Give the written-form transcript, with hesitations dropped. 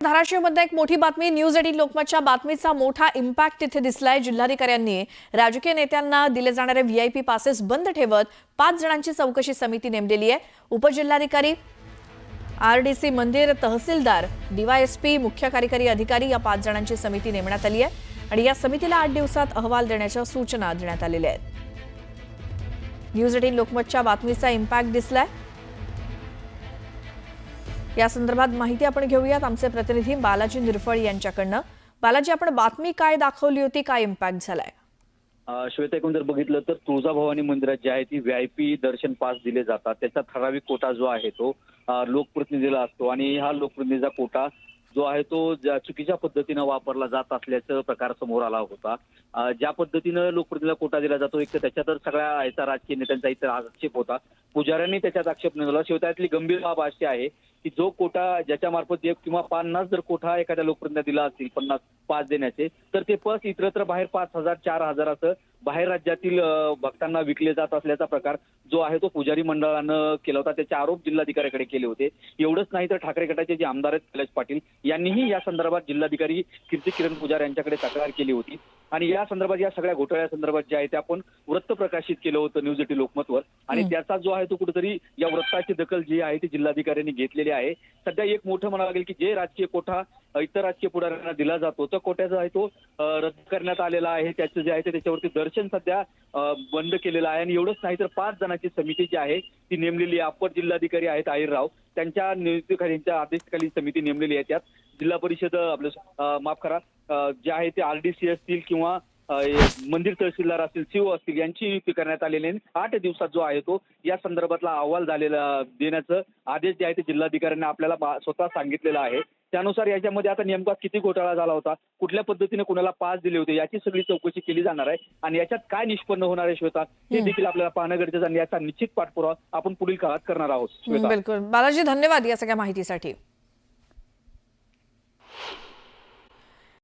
धाराशिवमध्ये एक मोठी बातमी। न्यूज 18 लोकमतच्या बातमीचा मोठा इम्पॅक्ट तिथे दिसलाय। जिल्हाधिकाऱ्यांनी राजकीय नेत्यांना दिले जाणारे व्हीआयपी पासेस बंद ठेवत 5 जणांची चौकशी समिती नेमलेली आहे। उपजिल्हाधिकारी, आरडीसी मंदिर, तहसीलदार, डीवायएसपी, मुख्य कार्यकारी अधिकारी या 5 जणांची समिती नेमण्यात आली आहे आणि या समितीला 8 दिवसात अहवाल देण्याच्या सूचना देण्यात आलेल्या आहेत। न्यूज 18 लोकमतच्या बातमीचा इम्पॅक्ट दिसलाय। या संदर्भात माहिती आपण घेऊयात आमचे प्रतिनिधी बालाजी निरफळ यांच्याकडनं। बालाजी, आपण बातमी काय दाखवली होती, काय इम्पॅक्ट झालाय? श्वेता, एकूण जर बघितलं तर तुळजाभवानी मंदिरात जे आहे ती व्हीआयपी दर्शन पास दिले जातात। त्याचा ठराविक कोटा जो आहे तो लोकप्रतिनिधीला असतो आणि हा लोकप्रतिनिधीचा कोटा जो आहे तो चुकीच्या पद्धतीने वापरला जात असल्याचं प्रकार समोर आला होता। ज्या पद्धतीनं लोकप्रतिनिधीला कोटा दिला जातो, एक तर त्याच्यात सगळ्या याचा राजकीय नेत्यांचा इतर आक्षेप होता, पुजाऱ्यांनी त्याच्यात आक्षेप नोंदवला। शिवतातली गंभीर बाब अशी आहे की जो कोटा ज्याच्या मार्फत किंवा 50 जर कोटा एखाद्या लोकप्रतिनिधीला दिला असतील 50 पास देण्याचे, तर ते पस इतरत्र बाहेर 5,000 4,000 असं बाहेर राज्यातील भक्तांना विकले जात असल्याचा प्रकार जो आहे तो पुजारी मंडळानं केला होता। त्याचे आरोप जिल्हाधिकाऱ्याकडे केले होते। एवढंच नाही तर ठाकरे गटाचे जे आमदार आहेत कैलाश पाटील यांनीही या संदर्भात जिल्हाधिकारी कीर्ती किरण पुजारी यांच्याकडे तक्रार केली होती आणि या संदर्भात या सगळ्या घोटाळ्या संदर्भात जे आहे ते आपण वृत्त प्रकाशित केलं होतं न्यूज 18 लोकमतवर आणि त्याचा जो आहे तो कुठेतरी या वृत्ताची दखल जी आहे ती जिल्हाधिकाऱ्यांनी घेतलेली आहे। सध्या एक मोठं म्हणावं लागेल की जे राजकीय कोटा इतर राजकीय पुढाऱ्यांना दिला जातो तो कोट्याचा आहे तो रद्द करण्यात आलेला आहे। त्याचं जे आहे ते त्याच्यावरती दर्शन सध्या बंद केलेलं आहे आणि एवढंच नाही तर 5 जणांची समिती जी आहे ती नेमलेली आहे। अप्पर जिल्हाधिकारी आहेत आहिरराव, त्यांच्या नियुक्तीखाली आदेशाखाली समिती नेमलेली आहे। त्यात जिल्हा परिषद आपलं माफ करा जे आहे ते आरडीसी असतील किंवा मंदिर तहसीलदार असतील, सीओ असतील यांची नियुक्ती करण्यात आलेली आहे। 8 दिवसात जो आहे तो या संदर्भातला अहवाल देण्याचं आदेश जे आहे ते जिल्हाधिकाऱ्यांनी आपल्याला स्वतः सांगितलेला आहे। त्यानुसार याच्यामध्ये आता नेमका किती घोटाळा झाला होता, कुठल्या पद्धतीने कोणाला पास दिले होते याची सगळी चौकशी केली जाणार आहे आणि याच्यात काय निष्पन्न होणार आहे श्वेता हे देखील आपल्याला पाहणं गरजेचं आणि याचा निश्चित पाठपुरावा आपण पुढील काळात करणार आहोत। बिलकुल बालाजी, धन्यवाद या सगळ्या माहितीसाठी।